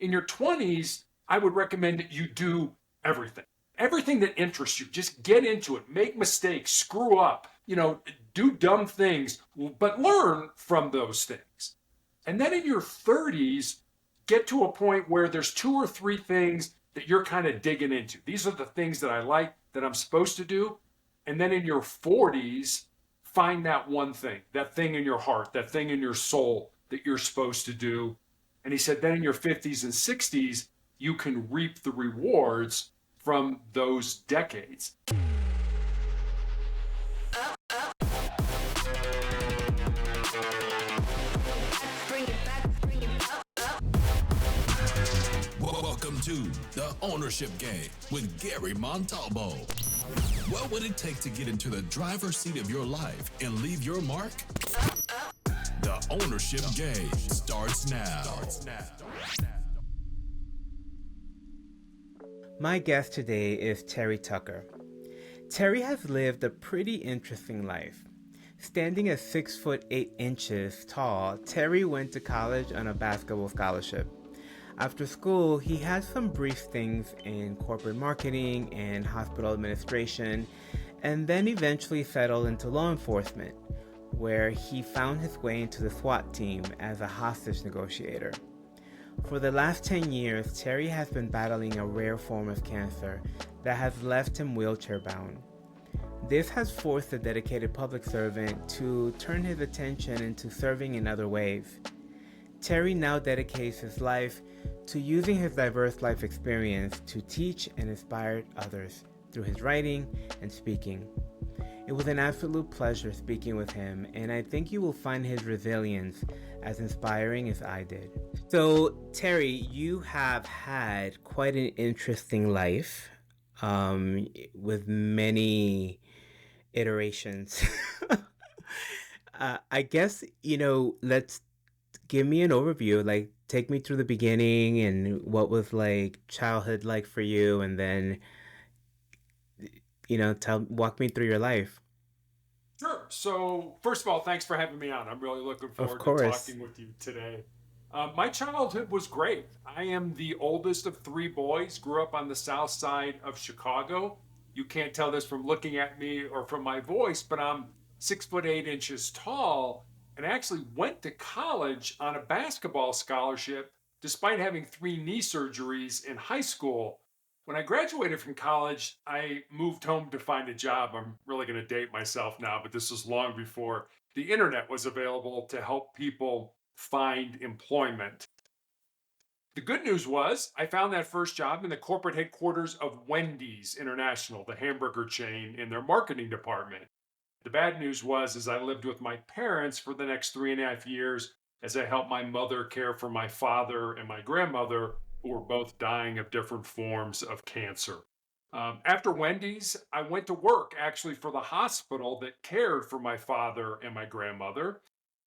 In your 20s, I would recommend that you do everything. Everything that interests you, just get into it, make mistakes, screw up, do dumb things, but learn from those things. And then in your 30s, get to a point where there's two or three things that you're kind of digging into. These are the things that I like that I'm supposed to do. And then in your 40s, find that one thing, that thing in your heart, that thing in your soul that you're supposed to do. And he said, then in your 50s and 60s, you can reap the rewards from those decades. Welcome to The Ownership Game with Gary Montalbo. What would it take to get into the driver's seat of your life and leave your mark? The Ownership Game starts now. My guest today is Terry Tucker. Terry has lived a pretty interesting life. Standing at 6 foot 8 inches tall, Terry went to college on a basketball scholarship. After school, he had some brief stints in corporate marketing and hospital administration, and then eventually settled into law enforcement, where he found his way into the SWAT team as a hostage negotiator. For the last 10 years, Terry has been battling a rare form of cancer that has left him wheelchair-bound. This has forced the dedicated public servant to turn his attention into serving in other ways. Terry now dedicates his life to using his diverse life experience to teach and inspire others through his writing and speaking. It was an absolute pleasure speaking with him, and I think you will find his resilience as inspiring as I did. So, Terry, you have had quite an interesting life, with many iterations. I guess, let's give me an overview, like take me through the beginning and what was like childhood like for you, and then walk me through your life. Sure. So, first of all, thanks for having me on. I'm really looking Of forward to course. talking with you today. My childhood was great. I am the oldest of three boys, grew up on the south side of Chicago. You can't tell this from looking at me or from my voice, but I'm 6 foot 8 inches tall and actually went to college on a basketball scholarship despite having three knee surgeries in high school. When I graduated from college, I moved home to find a job. I'm really going to date myself now, but this was long before the internet was available to help people find employment. The good news was I found that first job in the corporate headquarters of Wendy's International, the hamburger chain, in their marketing department. The bad news was is I lived with my parents for the next 3.5 years as I helped my mother care for my father and my grandmother, who were both dying of different forms of cancer. After Wendy's, I went to work actually for the hospital that cared for my father and my grandmother.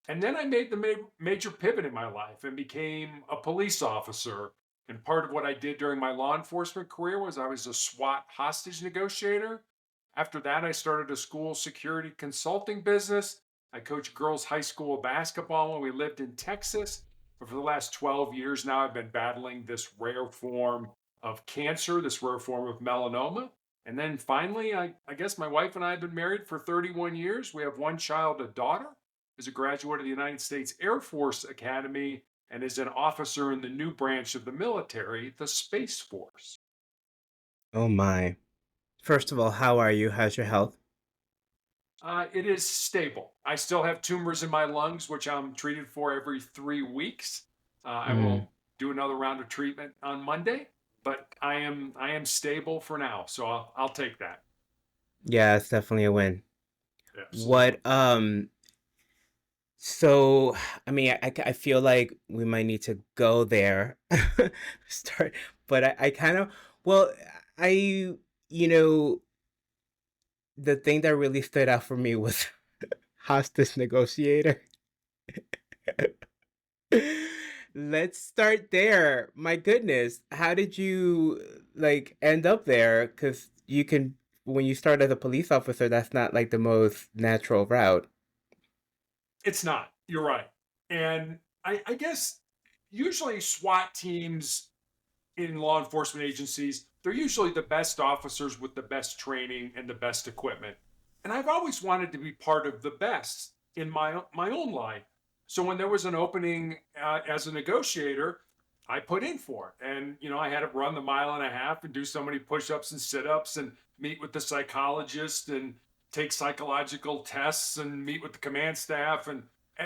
And then I made the major pivot in my life and became a police officer. And part of what I did during my law enforcement career was I was a SWAT hostage negotiator. After that, I started a school security consulting business. I coached girls' high school basketball when we lived in Texas. But for the last 12 years now, I've been battling this rare form of cancer, this rare form of melanoma. And then finally, I guess my wife and I have been married for 31 years. We have one child, a daughter, is a graduate of the United States Air Force Academy and is an officer in the new branch of the military, the Space Force. Oh my. First of all, how are you? How's your health? It is stable. I still have tumors in my lungs, which I'm treated for every 3 weeks. I Mm. will do another round of treatment on Monday, but I am stable for now, so I'll take that. Yeah, it's definitely a win. Absolutely. What so I mean, I feel like we might need to go there. Start, but I kind of, well, I you know the thing that really stood out for me was hostage negotiator. Let's start there. My goodness, how did you like end up there? Because you can, when you start as a police officer, that's not like the most natural route. It's not. You're right. And I guess Usually SWAT teams in law enforcement agencies, they're usually the best officers with the best training and the best equipment. And I've always wanted to be part of the best in my own life. So when there was an opening as a negotiator, I put in for it. And, I had to run the mile and a half and do so many push ups and sit ups and meet with the psychologist and take psychological tests and meet with the command staff. And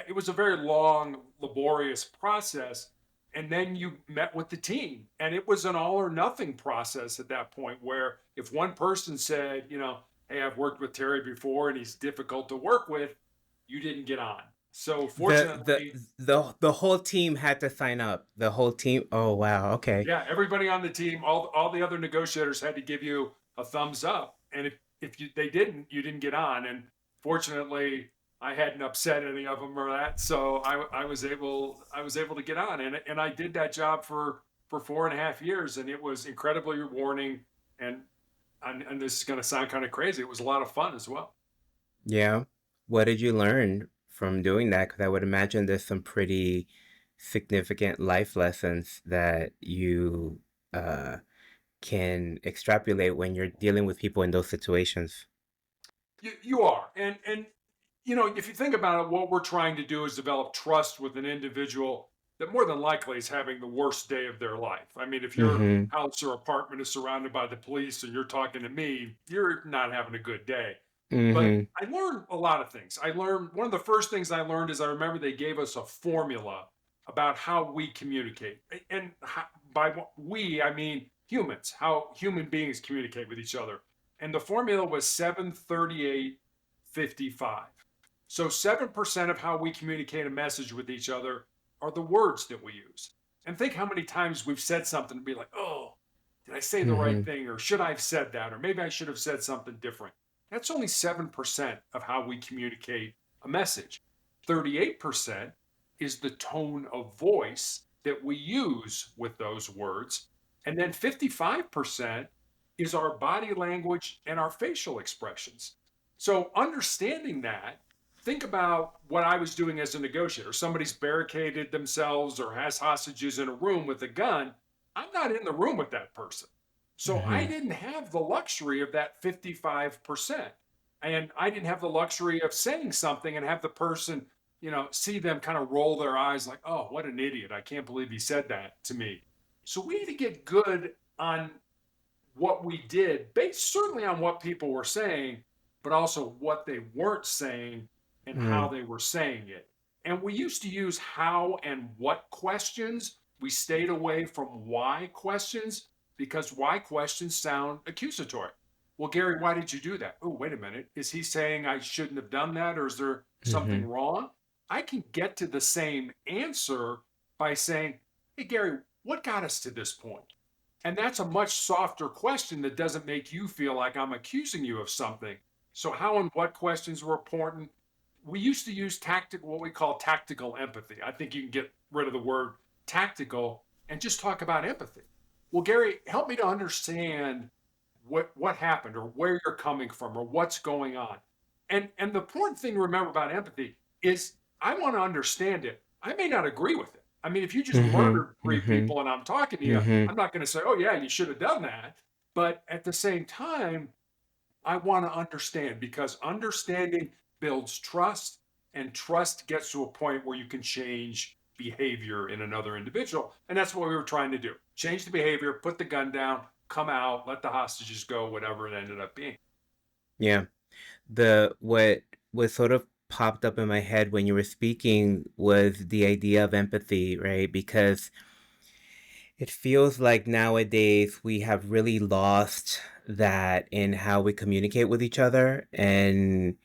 it was a very long, laborious process. And then you met with the team. And it was an all or nothing process at that point, where if one person said, hey, I've worked with Terry before and he's difficult to work with, you didn't get on. So The the fortunately, the whole team had to sign up. The whole team. Oh wow. Okay. yeah, everybody on the team, all the other negotiators had to give you a thumbs up. And if they didn't, you didn't get on. And fortunately, I hadn't upset any of them or that, so I was able to get on, and I did that job for 4.5 years, and it was incredibly rewarding. And and this is going to sound kind of crazy. It was a lot of fun as well. Yeah. What did you learn from doing that? Because I would imagine there's some pretty significant life lessons that you uh, can extrapolate when you're dealing with people in those situations. You are, and if you think about it, what we're trying to do is develop trust with an individual that more than likely is having the worst day of their life. I mean, if your Mm-hmm. house or apartment is surrounded by the police and you're talking to me, you're not having a good day. But Mm-hmm. I learned a lot of things. I learned One of the first things I learned is, I remember they gave us a formula about how we communicate. And by we, I mean humans, how human beings communicate with each other. And the formula was 738-55. So 7% of how we communicate a message with each other are the words that we use. And think how many times we've said something and be like, oh, did I say the right Mm-hmm. thing? Or should I have said that? Or maybe I should have said something different. That's only 7% of how we communicate a message. 38% is the tone of voice that we use with those words. And then 55% is our body language and our facial expressions. So, understanding that, think about what I was doing as a negotiator. Somebody's barricaded themselves or has hostages in a room with a gun. I'm not in the room with that person. So I Mm-hmm. didn't have the luxury of that 55%. And I didn't have the luxury of saying something and have the person, see them kind of roll their eyes like, oh, what an idiot. I can't believe he said that to me. So we need to get good on what we did, based certainly on what people were saying, but also what they weren't saying and how Mm-hmm. they were saying it. And we used to use how and what questions. We stayed away from why questions, because why questions sound accusatory. Well, Gary, why did you do that? Oh, wait a minute. Is he saying I shouldn't have done that, or is there Mm-hmm. something wrong? I can get to the same answer by saying, hey, Gary, what got us to this point? And that's a much softer question that doesn't make you feel like I'm accusing you of something. So, how and what questions were important? We used to use what we call tactical empathy. I think you can get rid of the word tactical and just talk about empathy. Well, Gary, help me to understand what happened, or where you're coming from, or what's going on. And the important thing to remember about empathy is, I want to understand it. I may not agree with it. I mean, if you just Mm-hmm. murdered three Mm-hmm. people and I'm talking to you, Mm-hmm. I'm not going to say, oh yeah, you should have done that. But at the same time, I want to understand, because understanding builds trust, and trust gets to a point where you can change behavior in another individual. And that's what we were trying to do: change the behavior, put the gun down, come out, let the hostages go, whatever it ended up being. Yeah. What sort of popped up in my head when you were speaking was the idea of empathy, right? Because it feels like nowadays we have really lost that in how we communicate with each other, and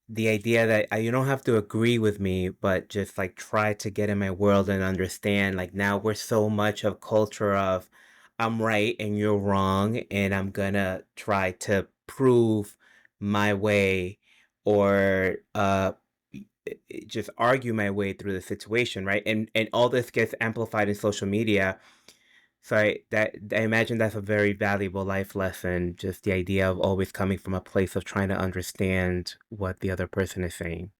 the idea that you don't have to agree with me, but just like try to get in my world and understand. Like now we're so much of culture of I'm right and you're wrong, and I'm gonna try to prove my way, or just argue my way through the situation, right? And all this gets amplified in social media. So I imagine that's a very valuable life lesson, just the idea of always coming from a place of trying to understand what the other person is saying.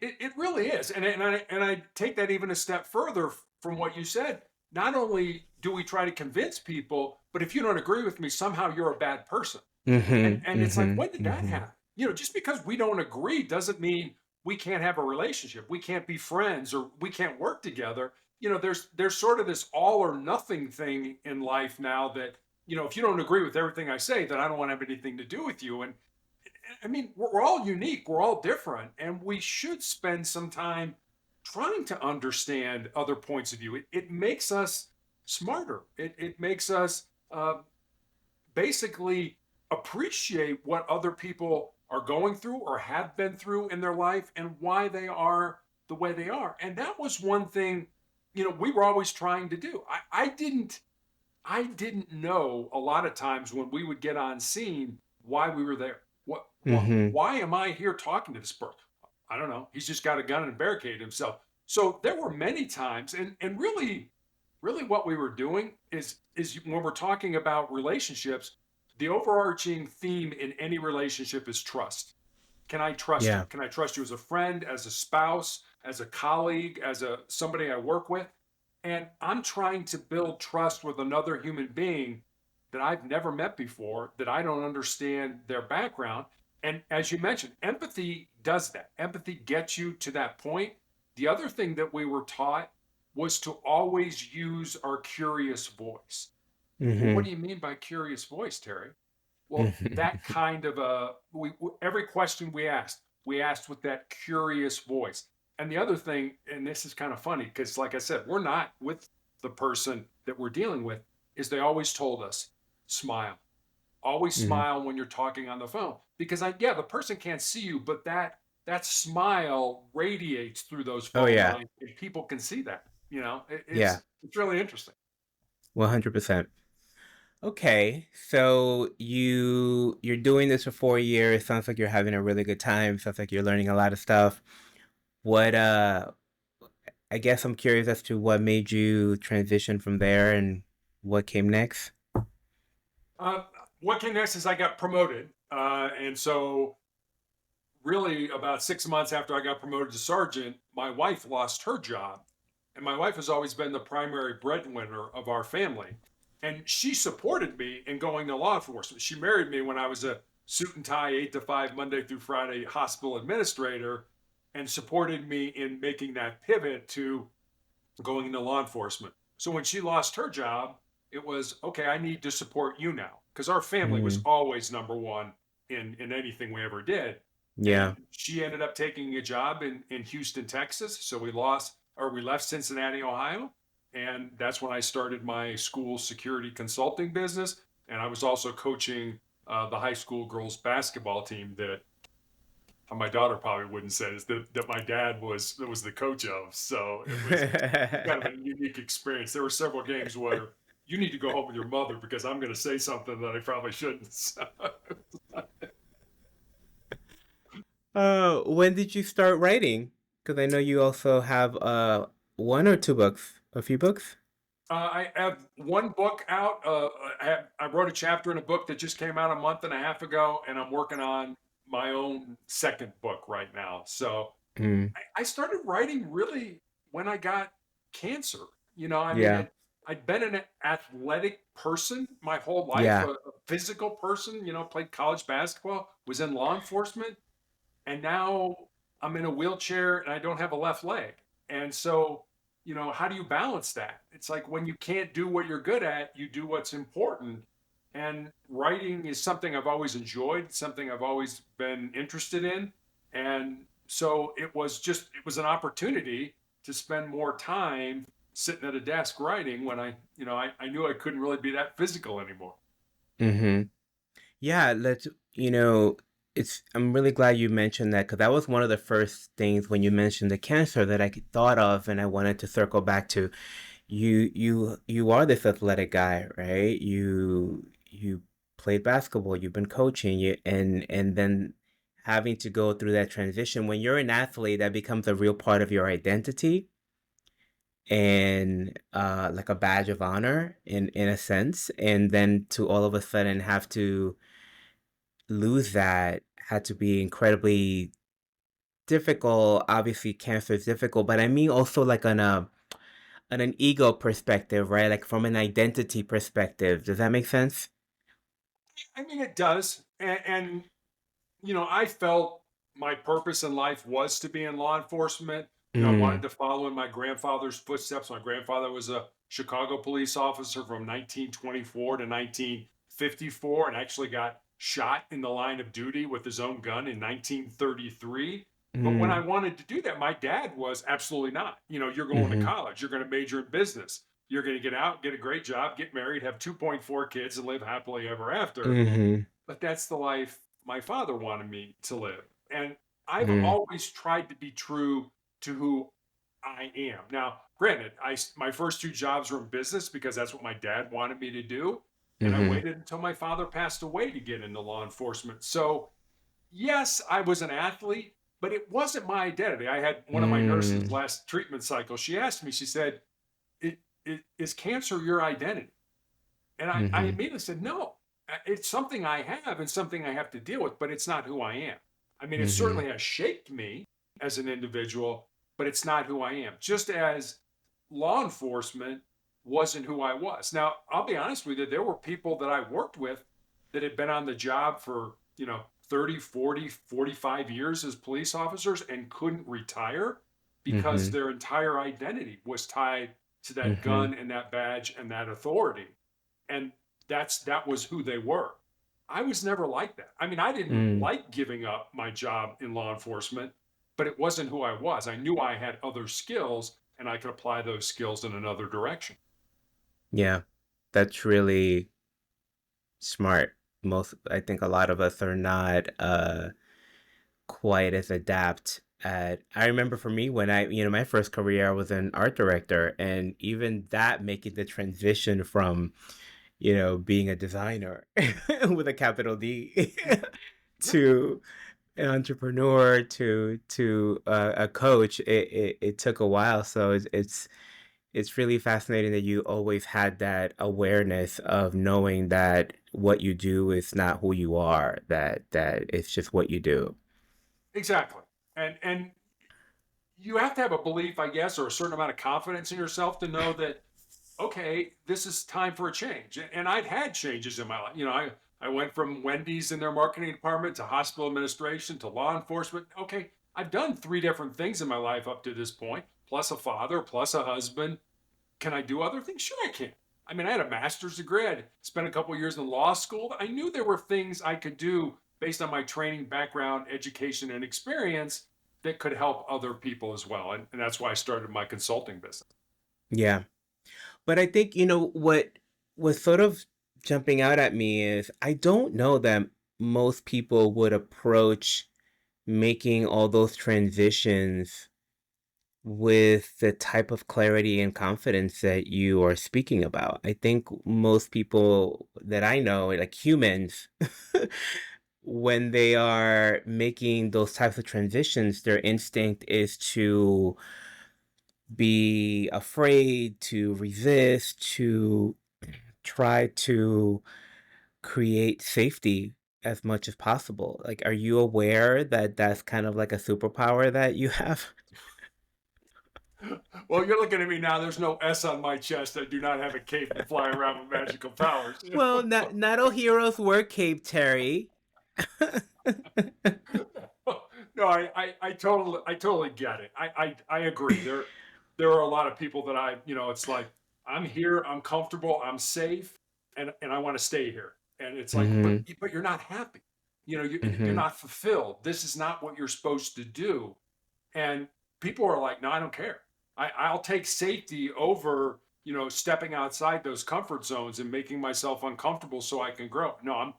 It really is. And I take that even a step further. from what you said, not only do we try to convince people, but if you don't agree with me, somehow you're a bad person. Mm-hmm. And it's like, Mm-hmm. when did that Mm-hmm. happen? Just because we don't agree doesn't mean we can't have a relationship. We can't be friends or we can't work together. There's sort of this all or nothing thing in life now that, if you don't agree with everything I say, then I don't want to have anything to do with you. And I mean, we're all unique, we're all different, and we should spend some time trying to understand other points of view. It makes us smarter. It makes us basically appreciate what other people are going through or have been through in their life and why they are the way they are. And that was one thing, we were always trying to do. I didn't know a lot of times when we would get on scene why we were there. Mm-hmm. Why am I here talking to this person? I don't know. He's just got a gun and barricaded himself. So there were many times, and really what we were doing is when we're talking about relationships, the overarching theme in any relationship is trust. Can I trust you? Yeah. Can I trust you as a friend, as a spouse, as a colleague, as a somebody I work with? And I'm trying to build trust with another human being that I've never met before, that I don't understand their background. And as you mentioned, empathy does that. Empathy gets you to that point. The other thing that we were taught was to always use our curious voice. Well, what Mm-hmm. do you mean by curious voice, Terry? Well, that Mm-hmm. kind of every question we asked with that curious voice. And the other thing, and this is kind of funny because, like I said, we're not with the person that we're dealing with, is they always told us, smile. Always Mm-hmm. smile when you're talking on the phone because yeah, the person can't see you, but that smile radiates through those Oh phone yeah. lines, and people can see that. Yeah. It's really interesting. 100%. Okay, so you're doing this for 4 years. Sounds like you're having a really good time. Sounds like you're learning a lot of stuff. What I guess I'm curious as to what made you transition from there and what came next. Uh, what came next is I got promoted, and so really about 6 months after I got promoted to sergeant, my wife lost her job. And my wife has always been the primary breadwinner of our family. And she supported me in going to law enforcement. She married me when I was a suit and tie, 8 to 5, Monday through Friday hospital administrator, and supported me in making that pivot to going into law enforcement. So when she lost her job, it was okay, I need to support you now because our family was Mm, always number one in anything we ever did. And yeah. she ended up taking a job in Houston, Texas. So we left Cincinnati, Ohio. And that's when I started my school security consulting business. And I was also coaching the high school girls basketball team that my daughter probably wouldn't say is that my dad was the coach of. So it was kind of a unique experience. There were several games where you need to go home with your mother because I'm going to say something that I probably shouldn't. So, When did you start writing? Because I know you also have one or two books, a few books. I have one book out. I wrote a chapter in a book that just came out a month and a half ago, and I'm working on my own second book right now. So Mm, I started writing really when I got cancer. I mean, yeah. I'd been an athletic person my whole life, Yeah. a physical person, played college basketball, was in law enforcement, and now I'm in a wheelchair and I don't have a left leg. And so, how do you balance that? It's like when you can't do what you're good at, you do what's important. And writing is something I've always enjoyed, something I've always been interested in. And so it was an opportunity to spend more time sitting at a desk writing when I knew I couldn't really be that physical anymore. Mm-hmm. Yeah, you know, I'm really glad you mentioned that because that was one of the first things when you mentioned the cancer that I thought of and I wanted to circle back to. You are this athletic guy, right? You played basketball, you've been coaching, and then having to go through that transition. When you're an athlete, that becomes a real part of your identity and like a badge of honor in a sense. And then to all of a sudden have to lose that had to be incredibly difficult. Obviously, cancer is difficult, but I mean also like on an ego perspective, right? Like from an identity perspective. Does that make sense? I mean, it does. And I felt my purpose in life was to be in law enforcement. I wanted Mm, to follow in my grandfather's footsteps. My grandfather was a Chicago police officer from 1924 to 1954 and actually got shot in the line of duty with his own gun in 1933. But when I mm, wanted to do that, my dad was absolutely not. You're going to mm-hmm, college, you're going to major in business, you're going to get out, get a great job, get married, have 2.4 kids, and live happily ever after. mm-hmm, But that's the life my father wanted me to live. And I've mm, always tried to be true to who I am. Now, granted, my first two jobs were in business because that's what my dad wanted me to do. And I mm-hmm, waited until my father passed away to get into law enforcement. So, yes, I was an athlete, but it wasn't my identity. I had one of my nurses mm, last treatment cycle. She asked me, she said, Is cancer your identity? And I mm-hmm, immediately said, no, it's something I have and something I have to deal with, but it's not who I am. I mean, it mm-hmm, certainly has shaped me as an individual, but it's not who I am. Just as law enforcement wasn't who I was. Now, I'll be honest with you, there were people that I worked with that had been on the job for, 30, 40, 45 years as police officers and couldn't retire because mm-hmm, their entire identity was tied to that mm-hmm, gun and that badge and that authority. And that was who they were. I was never like that. I mean, I didn't mm. like giving up my job in law enforcement, but it wasn't who I was. I knew I had other skills and I could apply those skills in another direction. Yeah, that's really smart. I think a lot of us are not quite as adept at. I remember for me when my first career, I was an art director, and even that making the transition from, being a designer with a capital D Yeah, to an entrepreneur to a coach, it took a while. So it's really fascinating that you always had that awareness of knowing that what you do is not who you are, that it's just what you do. exactly. And you have to have a belief, I guess, or a certain amount of confidence in yourself to know that okay, this is time for a change. And I'd had changes in my life. I went from Wendy's in their marketing department to hospital administration to law enforcement. Okay, I've done three different things in my life up to this point, plus a father, plus a husband. Can I do other things? Sure, I can. I mean, I had a master's degree. I spent a couple of years in law school. I knew there were things I could do based on my training, background, education, and experience that could help other people as well. And that's why I started my consulting business. Yeah. But I think, what was sort of jumping out at me is I don't know that most people would approach making all those transitions with the type of clarity and confidence that you are speaking about. I think most people that I know, like humans, when they are making those types of transitions, their instinct is to be afraid, to resist, to try to create safety as much as possible. Like, are you aware that that's kind of like a superpower that you have? Well, you're looking at me now. There's no S on my chest. I do not have a cape and fly around with magical powers. Well, not all heroes wear cape, Terry. No, I totally get it. I agree. There are a lot of people that it's like I'm here, I'm comfortable, I'm safe, and I want to stay here. And it's like, but Mhm, but you're not happy. You're mhm, not fulfilled. This is not what you're supposed to do. And people are like, no, I don't care. I'll take safety over, stepping outside those comfort zones and making myself uncomfortable so I can grow. No,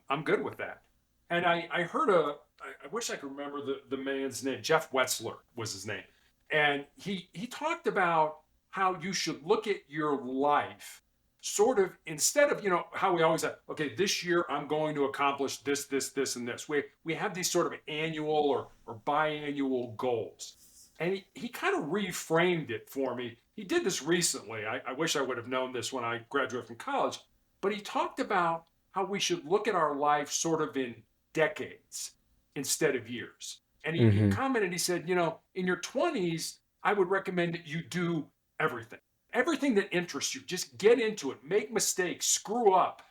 I'm good with that. And I heard I wish I could remember the man's name. Jeff Wetzler was his name. And he talked about how you should look at your life sort of instead of how we always have, okay, this year I'm going to accomplish this and this. We have these sort of annual or biannual goals. And he kind of reframed it for me. He did this recently. I wish I would have known this when I graduated from college, but he talked about how we should look at our life sort of in decades instead of years. And he mhm, commented, he said, in your 20s, I would recommend that you do everything. everything that interests you, just get into it, make mistakes, screw up,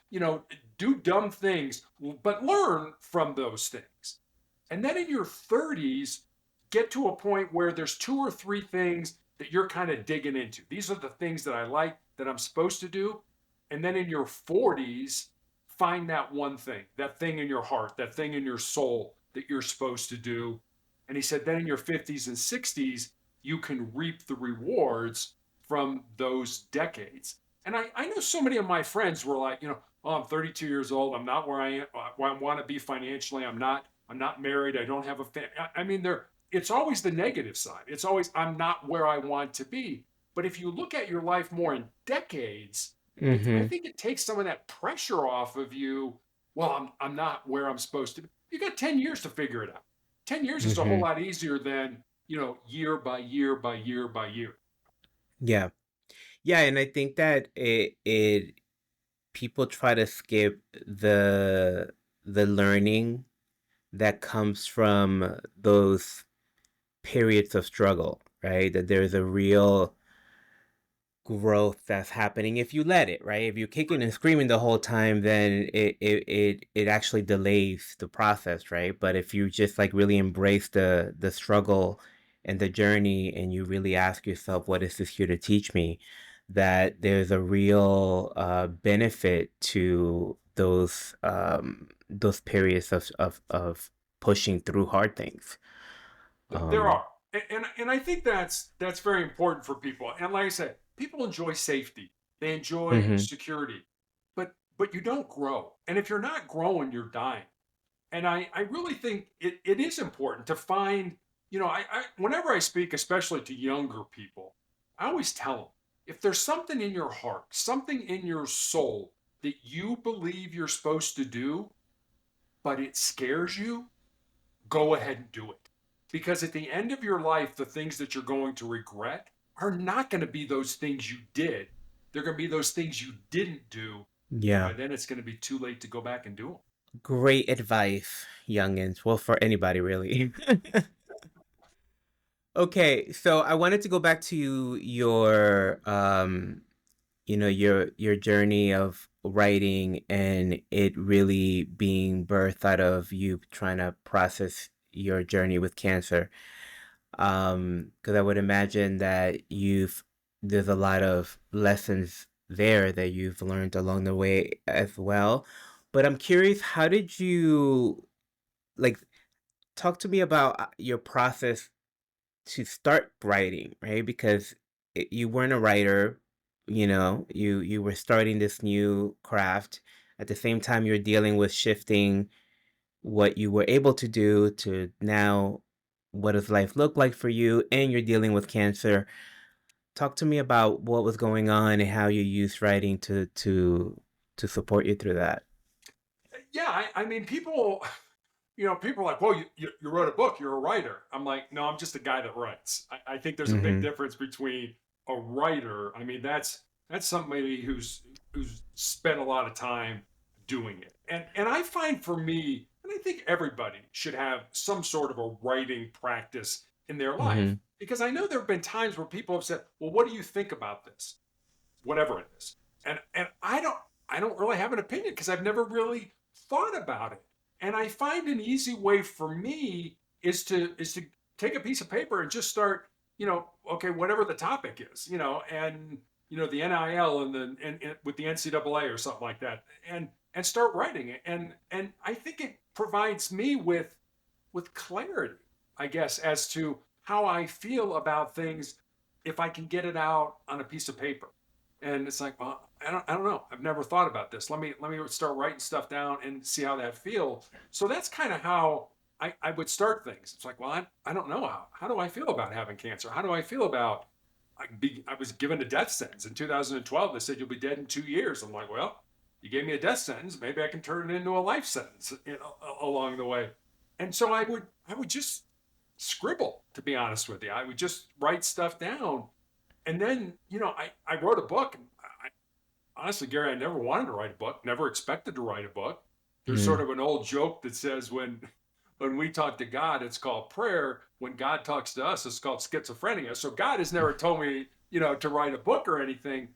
do dumb things, but learn from those things. And then in your 30s, get to a point where there's two or three things that you're kind of digging into. These are the things that I like that I'm supposed to do. And then in your 40s, find that one thing, that thing in your heart, that thing in your soul that you're supposed to do. And he said, then in your 50s and 60s, you can reap the rewards from those decades. And I know so many of my friends were like, oh, I'm 32 years old. I'm not where I am, where I want to be financially. I'm not married. I don't have a family. I mean, it's always the negative side. It's always, I'm not where I want to be. But if you look at your life more in decades, I Mm-hmm. think it takes some of that pressure off of you. Well, I'm not where I'm supposed to be. You got 10 years to figure it out. 10 years is a whole Mm-hmm. lot easier than, year by year by year by year. Yeah. Yeah, and I think that it people try to skip the learning that comes from those periods of struggle, right? That there's a real growth that's happening if you let it, right? If you're kicking and screaming the whole time, then it actually delays the process, right? But if you just like really embrace the struggle and the journey, and you really ask yourself, what is this here to teach me? That there's a real benefit to those periods of pushing through hard things. There Um, are, and I think that's very important for people. And like I said, people enjoy safety, they enjoy mhm. security, but you don't grow. And if you're not growing, you're dying. And I really think it is important to find, whenever I speak, especially to younger people, I always tell them, if there's something in your heart, something in your soul that you believe you're supposed to do, but it scares you, go ahead and do it. Because at the end of your life, the things that you're going to regret are not going to be those things you did. They're going to be those things you didn't do. And Yeah. by then, it's going to be too late to go back and do them. Great advice, youngins. Well, for anybody really. Okay, so I wanted to go back to your your journey of writing, and it really being birthed out of you trying to process your journey with cancer. Because I would imagine that there's a lot of lessons there that you've learned along the way as well. But I'm curious, how did you like talk to me about your process to start writing, right? Because you weren't a writer, you were starting this new craft. At the same time, you're dealing with shifting what you were able to do to now, what does life look like for you? And you're dealing with cancer. Talk to me about what was going on and how you used writing to support you through that. Yeah, I mean, people are like, well, you wrote a book, you're a writer. I'm like, no, I'm just a guy that writes. I think there's a big Mm-hmm. difference between a writer. I mean, that's somebody who's spent a lot of time doing it. And I find for me, and I think everybody should have some sort of a writing practice in their life. Mm-hmm. Because I know there have been times where people have said, well, what do you think about this? Whatever it is. And I don't really have an opinion because I've never really thought about it. And I find an easy way for me is to take a piece of paper and just start, okay, whatever the topic is, and the NIL and with the NCAA or something like that, and start writing it. And I think it provides me with clarity, I guess, as to how I feel about things if I can get it out on a piece of paper. And it's like, well, I don't know. I've never thought about this. Let me start writing stuff down and see how that feels. So that's kind of how I would start things. It's like, well, I don't know how do I feel about having cancer? How do I feel about I was given a death sentence in 2012. They said you'll be dead in 2 years. I'm like, well, you gave me a death sentence. Maybe I can turn it into a life sentence, along the way. And so I would just scribble. To be honest with you, I would just write stuff down, and then I wrote a book. Honestly, Gary, I never wanted to write a book, never expected to write a book. There's sort Mm-hmm. of an old joke that says when we talk to God, it's called prayer. When God talks to us, it's called schizophrenia. So God has never told me to write a book or anything.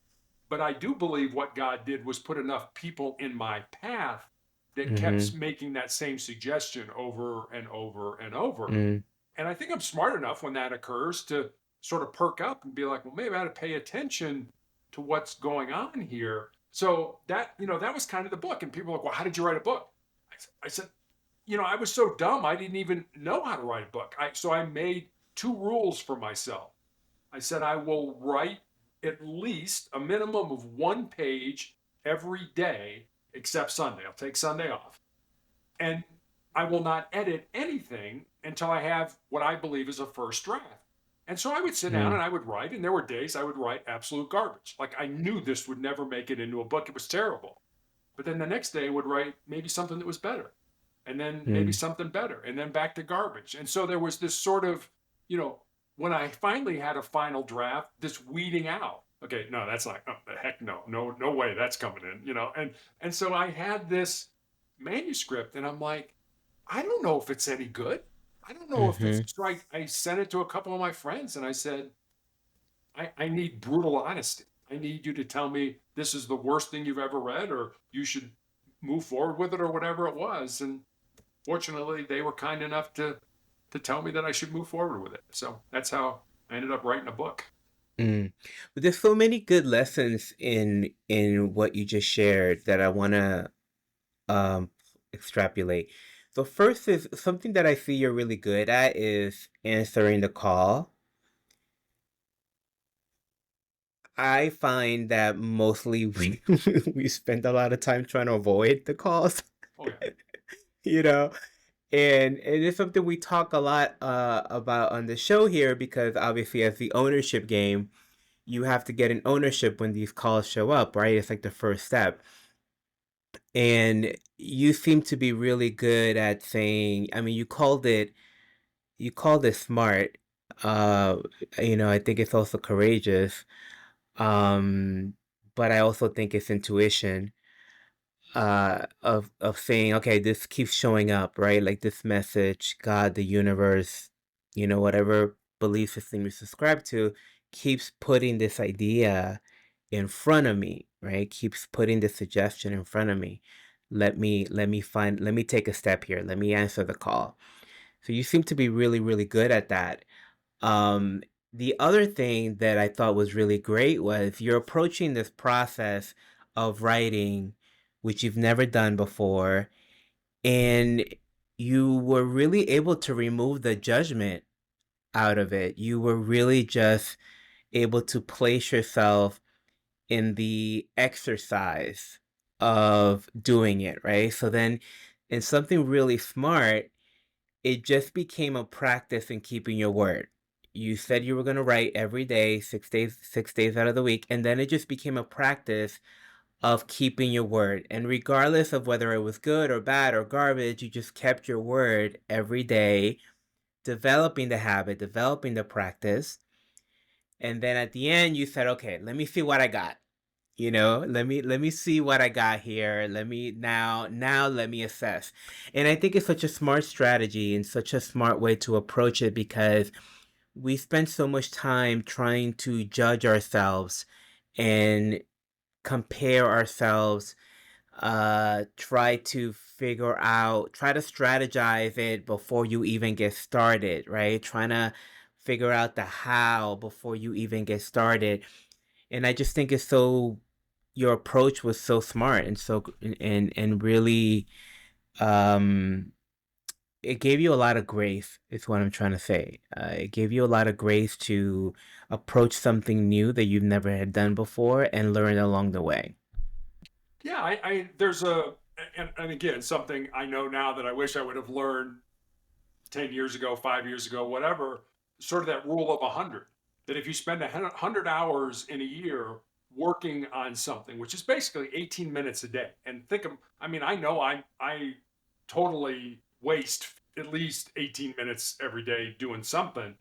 But I do believe what God did was put enough people in my path that kept Mm-hmm. making that same suggestion over and over and over. Mm, And I think I'm smart enough when that occurs to sort of perk up and be like, well, maybe I ought to pay attention to what's going on here. So that was kind of the book. And people are like, well, how did you write a book? I said, I was so dumb. I didn't even know how to write a book. So I made two rules for myself. I said, I will write at least a minimum of one page every day, except Sunday. I'll take Sunday off. And I will not edit anything until I have what I believe is a first draft. And so I would sit down mm, and I would write, and there were days I would write absolute garbage. Like I knew this would never make it into a book. It was terrible. But then the next day I would write maybe something that was better, and then maybe mm, something better, and then back to garbage. And so there was this sort of, you know, when I finally had a final draft, this weeding out. Okay, no, that's like, oh, the heck no, no way that's coming in. And so I had this manuscript, and I'm like, I don't know if it's any good. I don't know if it's mm-hmm. so. I sent it to a couple of my friends, and I said, I need brutal honesty. I need you to tell me this is the worst thing you've ever read, or you should move forward with it, or whatever it was. And fortunately, they were kind enough to tell me that I should move forward with it. So that's how I ended up writing a book. Mm. But there's so many good lessons in what you just shared that I want to um extrapolate. So first is something that I see you're really good at is answering the call. I find that mostly we we spend a lot of time trying to avoid the calls, Oh yeah, you know. And it is something we talk a lot about on the show here because obviously as the ownership game, you have to get an ownership when these calls show up, right? It's like the first step. And you seem to be really good at saying, I mean, you called it smart. Uh, I think it's also courageous. Um, but I also think it's intuition of saying, okay, this keeps showing up, right? Like this message, God, the universe, whatever belief system you subscribe to, keeps putting this idea in front of me, right? Keeps putting this suggestion in front of me. Let me take a step here. Let me answer the call. So you seem to be really, really good at that. Um, the other thing that I thought was really great was you're approaching this process of writing, which you've never done before, and you were really able to remove the judgment out of it. You were really just able to place yourself in the exercise of doing it, right? So then, in something really smart, it just became a practice in keeping your word. You said you were going to write every day, 6 days out of the week, and then it just became a practice of keeping your word. And regardless of whether it was good or bad or garbage, you just kept your word every day, developing the habit, developing the practice. And then at the end, you said, okay, let me see what I got. Let me see what I got here. Let me let me assess. And I think it's such a smart strategy and such a smart way to approach it because we spend so much time trying to judge ourselves and compare ourselves, try to strategize it before you even get started, right? Trying to figure out the how before you even get started. And I just think your approach was so smart and and really um it gave you a lot of grace is what I'm trying to say. It gave you a lot of grace to approach something new that you've never had done before and learn along the way. yeah. I there's a and again something I know now that I wish I would have learned 10 years ago, 5 years ago, whatever. Sort of that rule of 100. That if you spend 100 hours in a year working on something, which is basically 18 minutes a day, and think of, I mean, I know I totally waste at least 18 minutes every day doing something.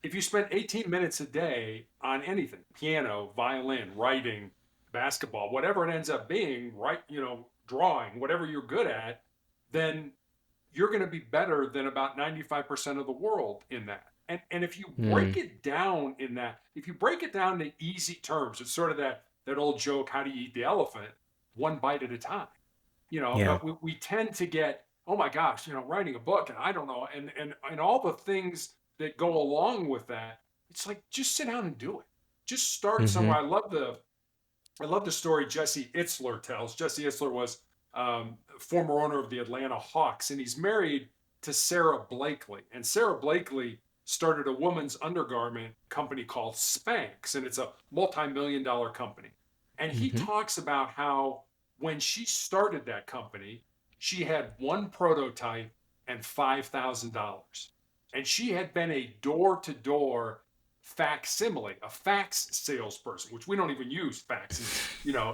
If you spend 18 minutes a day on anything, piano, violin, writing, basketball, whatever it ends up being, right, drawing, whatever you're good at, then you're going to be better than about 95% of the world in that. And if you break Mm. it down in that, if you break it down in easy terms, it's sort of that old joke, how do you eat the elephant? One bite at a time. Yeah. But we tend to get, oh my gosh, writing a book and I don't know, and all the things that go along with that. It's like just sit down and do it. Just start Mm-hmm. somewhere. I love the story Jesse Itzler tells. Jesse Itzler was former owner of the Atlanta Hawks, and he's married to Sarah Blakely. And Sarah Blakely started a woman's undergarment company called Spanx, and it's a multi-million-dollar company. And he Mm-hmm. talks about how when she started that company, she had one prototype and $5,000. And she had been a door to door facsimile, a fax salesperson, which we don't even use faxes,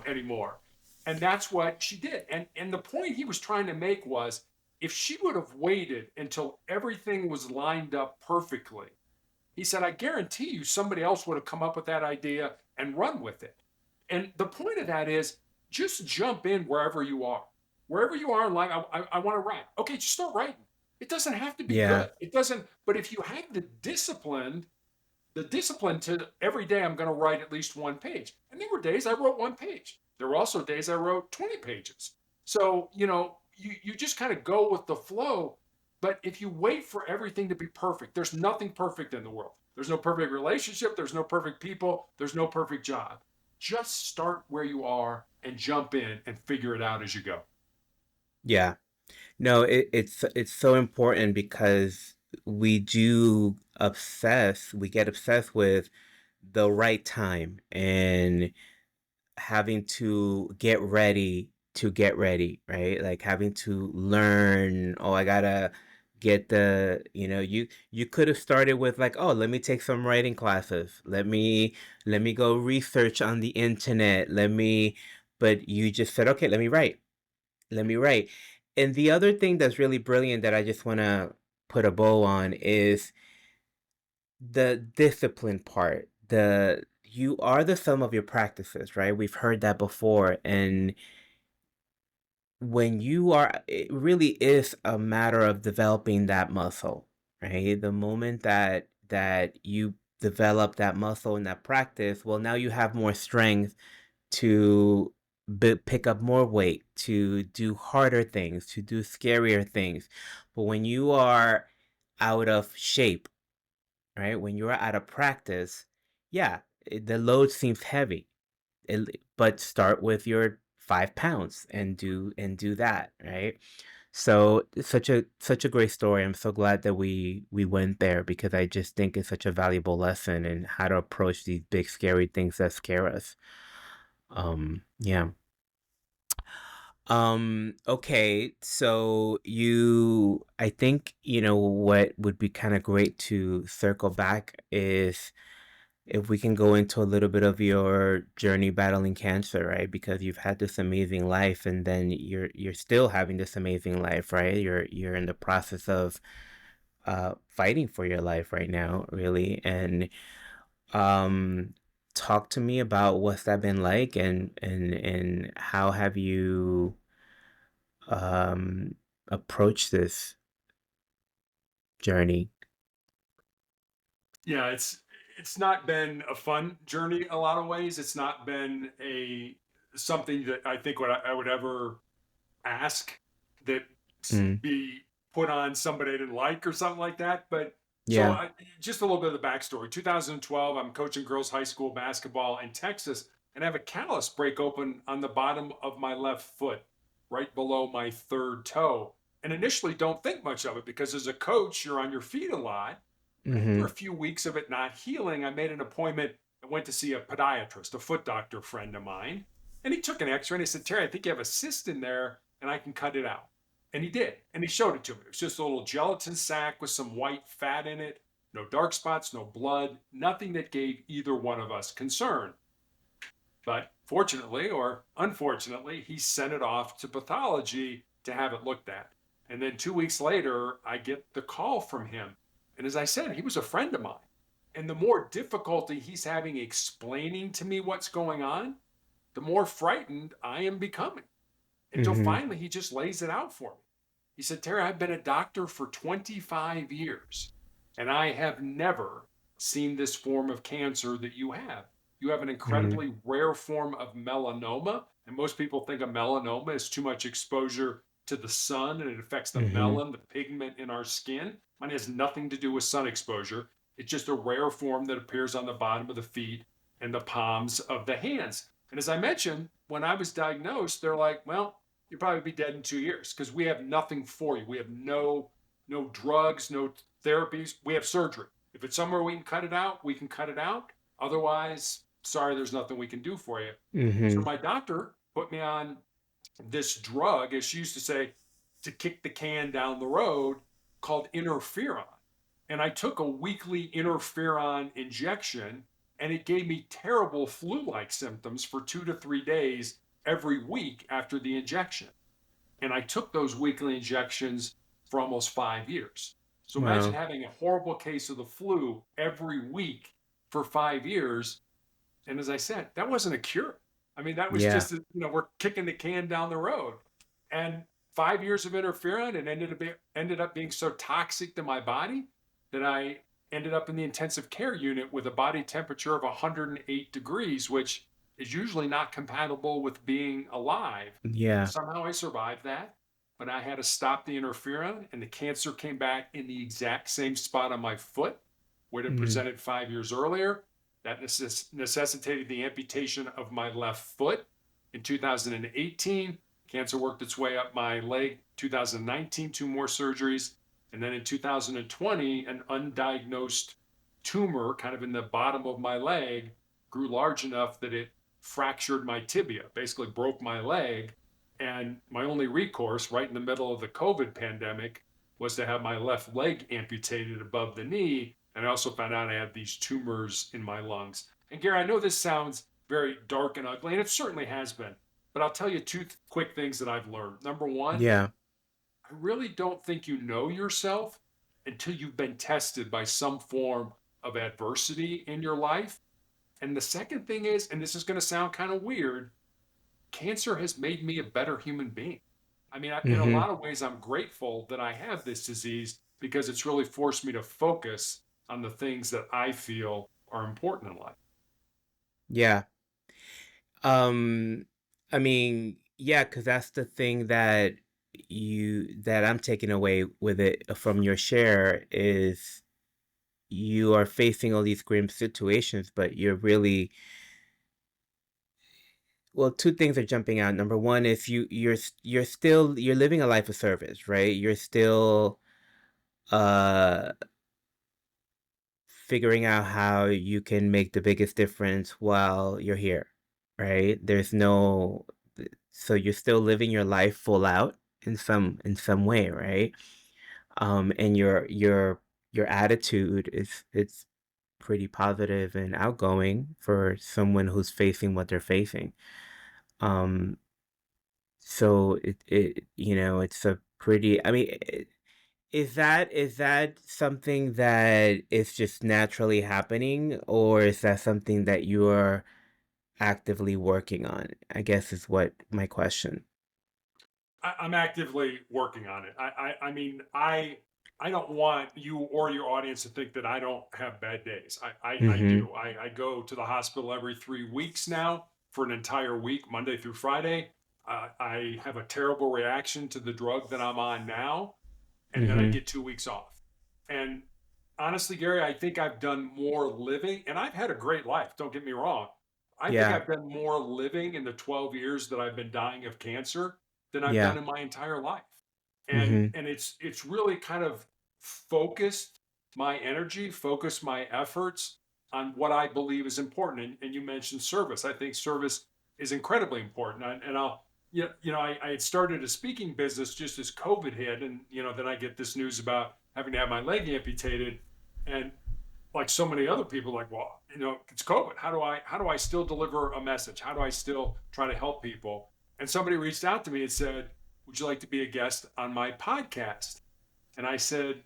anymore. And that's what she did. And the point he was trying to make was if she would have waited until everything was lined up perfectly, he said, I guarantee you somebody else would have come up with that idea and run with it. And the point of that is just jump in wherever you are. Wherever you are in life, I want to write. Okay, just start writing. It doesn't have to be Yeah. good. It doesn't, but if you have the discipline to every day I'm going to write at least one page. And there were days I wrote one page. There were also days I wrote 20 pages. So, you just kind of go with the flow. But if you wait for everything to be perfect, there's nothing perfect in the world. There's no perfect relationship. There's no perfect people. There's no perfect job. Just start where you are and jump in and figure it out as you go. Yeah. No, it's so important because we get obsessed with the right time and having to get ready, right? Like having to learn, oh, I gotta get you could have started with like, oh, let me take some writing classes. Let me go research on the internet. But you just said, okay, let me write. Let me write. And the other thing that's really brilliant that I just want to put a bow on is the discipline part. The You are the sum of your practices, right? We've heard that before. And it really is a matter of developing that muscle, right? The moment that you develop that muscle and that practice, well, now you have more strength to pick up more weight, to do harder things, to do scarier things. But when you are out of shape, right? When you're out of practice, yeah, the load seems heavy. But start with your 5 pounds and do that, right? So it's such a great story. I'm so glad that we went there because I just think it's such a valuable lesson in how to approach these big scary things that scare us. Yeah. Okay, so I think, what would be kind of great to circle back is if we can go into a little bit of your journey battling cancer, right? Because you've had this amazing life and then you're still having this amazing life, right? You're in the process of fighting for your life right now, really. And um talk to me about what's that been like and how have you um approached this journey? Yeah, it's not been a fun journey a lot of ways. It's not been a something that I think I would ever ask that Mm, be put on somebody I didn't like or something like that. But so yeah. just a little bit of the backstory. 2012, I'm coaching girls high school basketball in Texas, and I have a callus break open on the bottom of my left foot, right below my third toe. And initially, don't think much of it because as a coach, you're on your feet a lot. But after Mm-hmm. a few weeks of it not healing, I made an appointment and went to see a podiatrist, a foot doctor friend of mine. And he took an x ray and he said, Terry, I think you have a cyst in there and I can cut it out. And he did. And he showed it to me. It was just a little gelatin sac with some white fat in it, no dark spots, no blood, nothing that gave either one of us concern. But fortunately or unfortunately, he sent it off to pathology to have it looked at. And then 2 weeks later, I get the call from him. And as I said, he was a friend of mine. And the more difficulty he's having explaining to me what's going on, the more frightened I am becoming. Until Mm-hmm. finally he just lays it out for me. He said, Terry, I've been a doctor for 25 years. And I have never seen this form of cancer that you have. You have an Mm-hmm. incredibly rare form of melanoma. And most people think of melanoma as too much exposure to the sun and it affects the Mm-hmm. melon, the pigment in our skin. Mine has nothing to do with sun exposure. It's just a rare form that appears on the bottom of the feet and the palms of the hands. And as I mentioned, when I was diagnosed, they're like, well, you'll probably be dead in 2 years because we have nothing for you. We have no drugs, no therapies. We have surgery. If it's somewhere we can cut it out, we can cut it out. Otherwise, sorry, there's nothing we can do for you. So Mm-hmm. my doctor put me on this drug, as she used to say, to kick the can down the road called interferon. And I took a weekly interferon injection, and it gave me terrible flu like symptoms for 2 to 3 days every week after the injection. And I took those weekly injections for almost 5 years. So imagine Wow. having a horrible case of the flu every week for 5 years. And as I said, that wasn't a cure. I mean, that was Yeah. just, we're kicking the can down the road. And 5 years of interferon and ended up being so toxic to my body that I ended up in the intensive care unit with a body temperature of 108 degrees, which is usually not compatible with being alive. Yeah. Somehow I survived that, but I had to stop the interferon, and the cancer came back in the exact same spot on my foot where it Mm-hmm. presented 5 years earlier. That necessitated the amputation of my left foot in 2018. Cancer worked its way up my leg. 2019, two more surgeries. And then in 2020, an undiagnosed tumor kind of in the bottom of my leg grew large enough that it fractured my tibia, basically broke my leg. And my only recourse, right in the middle of the COVID pandemic, was to have my left leg amputated above the knee. And I also found out I had these tumors in my lungs. And Gary, I know this sounds very dark and ugly, and it certainly has been. But I'll tell you two quick things that I've learned. Number one, Yeah. I really don't think you know yourself until you've been tested by some form of adversity in your life. And the second thing is, and this is going to sound kind of weird, cancer has made me a better human being. I mean, in a Mm-hmm. lot of ways, I'm grateful that I have this disease because it's really forced me to focus on the things that I feel are important in life. Yeah. Um, I mean, yeah, because that's the thing that I'm taking away with it from your share is you are facing all these grim situations, but you're really well, two things are jumping out. Number one is you're living a life of service, right? You're still uh figuring out how you can make the biggest difference while you're here, right? So you're still living your life full out in some way, right? And your attitude is it's pretty positive and outgoing for someone who's facing what they're facing. Um, so it's a pretty, I mean, is that something that is just naturally happening, or is that something that you're actively working on? I guess is what my question. I'm actively working on it. I don't want you or your audience to think that I don't have bad days. I Mm-hmm. do. I go to the hospital every 3 weeks now for an entire week, Monday through Friday. I have a terrible reaction to the drug that I'm on now, and then I Mm-hmm. get 2 weeks off. And honestly, Gary, I think I've done more living, and I've had a great life. Don't get me wrong. I think Yeah. I've done more living in the 12 years that I've been dying of cancer than I've Yeah. done in my entire life. And Mm-hmm. and it's really kind of focused my energy, focused my efforts on what I believe is important. And you mentioned service. I think service is incredibly important. And I'll I had started a speaking business just as COVID hit, and then I get this news about having to have my leg amputated, and like so many other people, like, well, it's COVID. How do I still deliver a message? How do I still try to help people? And somebody reached out to me and said, "Would you like to be a guest on my podcast?" And I said,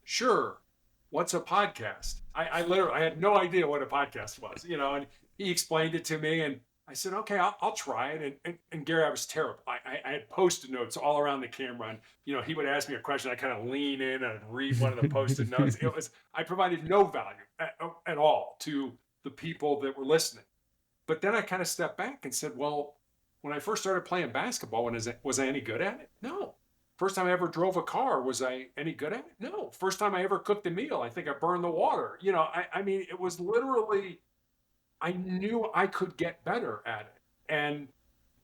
"Sure. What's a podcast?" I literally I had no idea what a podcast was, and he explained it to me, and I said, okay, I'll try it. And Gary, I was terrible. I had post-it notes all around the camera. And, he would ask me a question. I kind of lean in and read one of the post-it notes. I provided no value at all to the people that were listening. But then I kind of stepped back and said, well, when I first started playing basketball, was I any good at it? No. First time I ever drove a car, was I any good at it? No. First time I ever cooked a meal, I think I burned the water. I mean, it was literally, I knew I could get better at it. And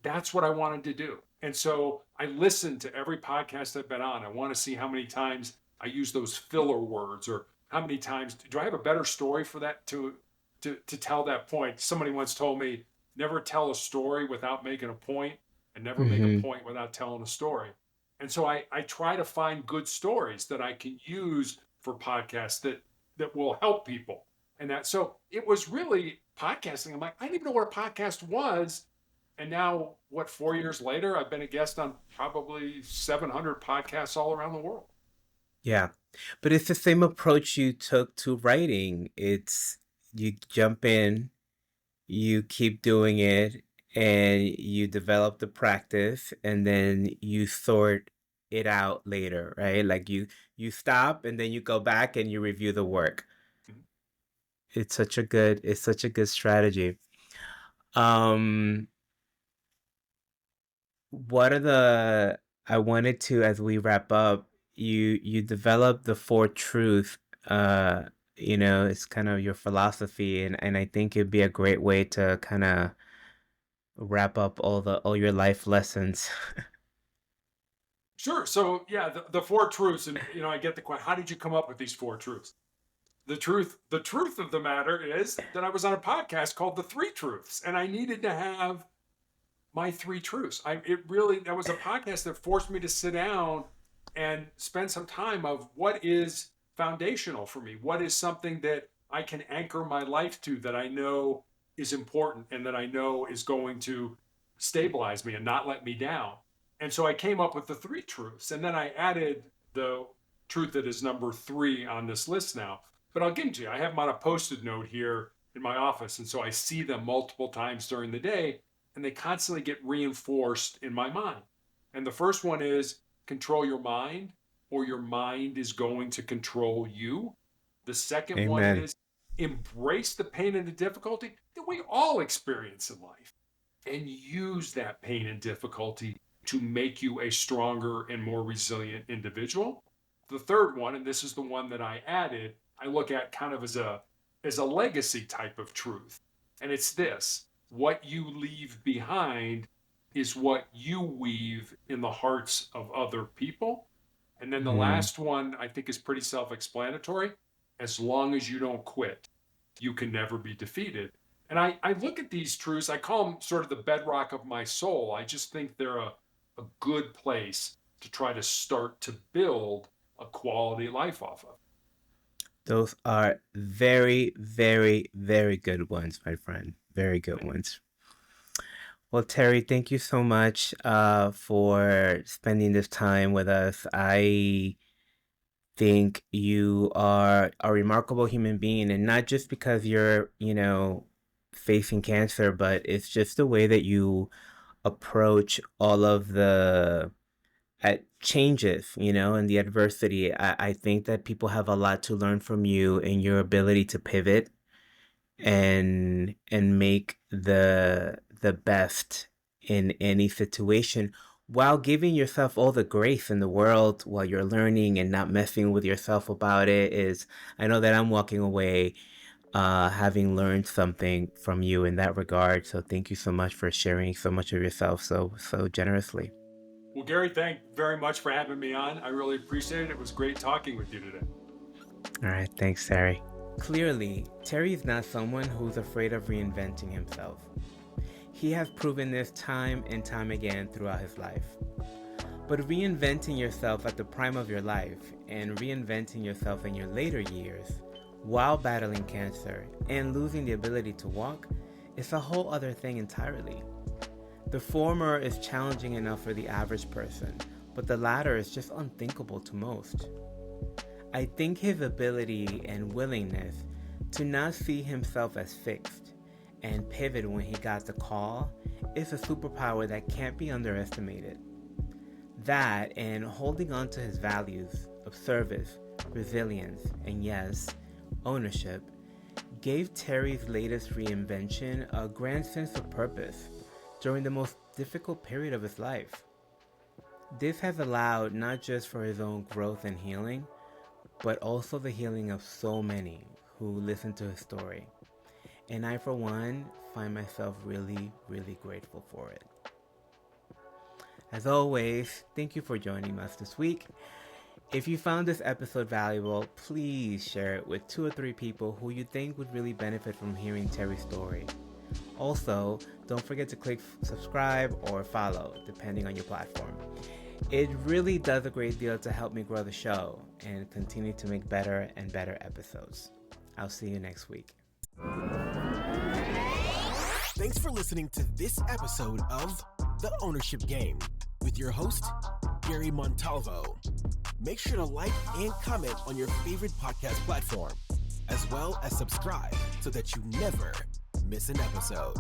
that's what I wanted to do. And so I listened to every podcast I've been on. I want to see how many times I use those filler words, or how many times do I have a better story for that to tell that point. Somebody once told me, never tell a story without making a point, and never make a Mm-hmm. point without telling a story. And so I try to find good stories that I can use for podcasts that will help people. And that, so it was really podcasting. I'm like, I didn't even know what a podcast was. And now, 4 years later, I've been a guest on probably 700 podcasts all around the world. Yeah. But it's the same approach you took to writing. It's you jump in, you keep doing it, and you develop the practice, and then you sort it out later, right? Like you stop and then you go back and you review the work. Mhm. It's such a good strategy. Um what are the I wanted to, as we wrap up, you develop the four truth. uh it's kind of your philosophy, and I think it'd be a great way to kind of wrap up all your life lessons. Sure. So, yeah, the four truths. And, I get the question, how did you come up with these four truths? The truth of the matter is that I was on a podcast called The Three Truths, and I needed to have my three truths. That was a podcast that forced me to sit down and spend some time of what is foundational for me, what is something that I can anchor my life to, that I know is important and that I know is going to stabilize me and not let me down. And so I came up with the three truths, and then I added the truth that is number three on this list now. But I'll give it to you. I have them on a post-it note here in my office, and so I see them multiple times during the day, and they constantly get reinforced in my mind. And the first one is control your mind, or your mind is going to control you. The second one Amen. is embrace the pain and the difficulty that we all experience in life, and use that pain and difficulty to make you a stronger and more resilient individual. The third one, and this is the one that I added, I look at kind of as a legacy type of truth. And it's this: what you leave behind is what you weave in the hearts of other people. And then the Mm, last one I think is pretty self explanatory. As long as you don't quit, you can never be defeated. And I look at these truths, I call them sort of the bedrock of my soul. I just think they're a good place to try to start to build a quality life off of. those are very, very, very good ones, my friend. Very good ones. Well, Terry, thank you so much for spending this time with us. I think you are a remarkable human being, and not just because you're, facing cancer, but it's just the way that you approach all of the changes, and the adversity. I think that people have a lot to learn from you and your ability to pivot and make the best in any situation, while giving yourself all the grace in the world while you're learning and not messing with yourself about it. Is I know that I'm walking away having learned something from you in that regard. So thank you so much for sharing so much of yourself so generously. Well, Gary, thank you very much for having me on. I really appreciate it. It was great talking with you today. All right, thanks, Terry. Clearly, Terry is not someone who's afraid of reinventing himself. He has proven this time and time again throughout his life. But reinventing yourself at the prime of your life and reinventing yourself in your later years while battling cancer and losing the ability to walk is a whole other thing entirely. The former is challenging enough for the average person, but the latter is just unthinkable to most. I think his ability and willingness to not see himself as fixed and pivot when he got the call is a superpower that can't be underestimated. That and holding on to his values of service, resilience, and yes, ownership gave Terry's latest reinvention a grand sense of purpose during the most difficult period of his life. This has allowed not just for his own growth and healing, but also the healing of so many who listen to his story. And I, for one, find myself really, really grateful for it. As always, thank you for joining us this week. If you found this episode valuable, please share it with 2 or 3 people who you think would really benefit from hearing Terry's story. Also, don't forget to click subscribe or follow, depending on your platform. It really does a great deal to help me grow the show and continue to make better and better episodes. I'll see you next week. Thanks for listening to this episode of The Ownership Game with your host, Gary Montalvo. Make sure to like and comment on your favorite podcast platform, as well as subscribe so that you never miss an episode.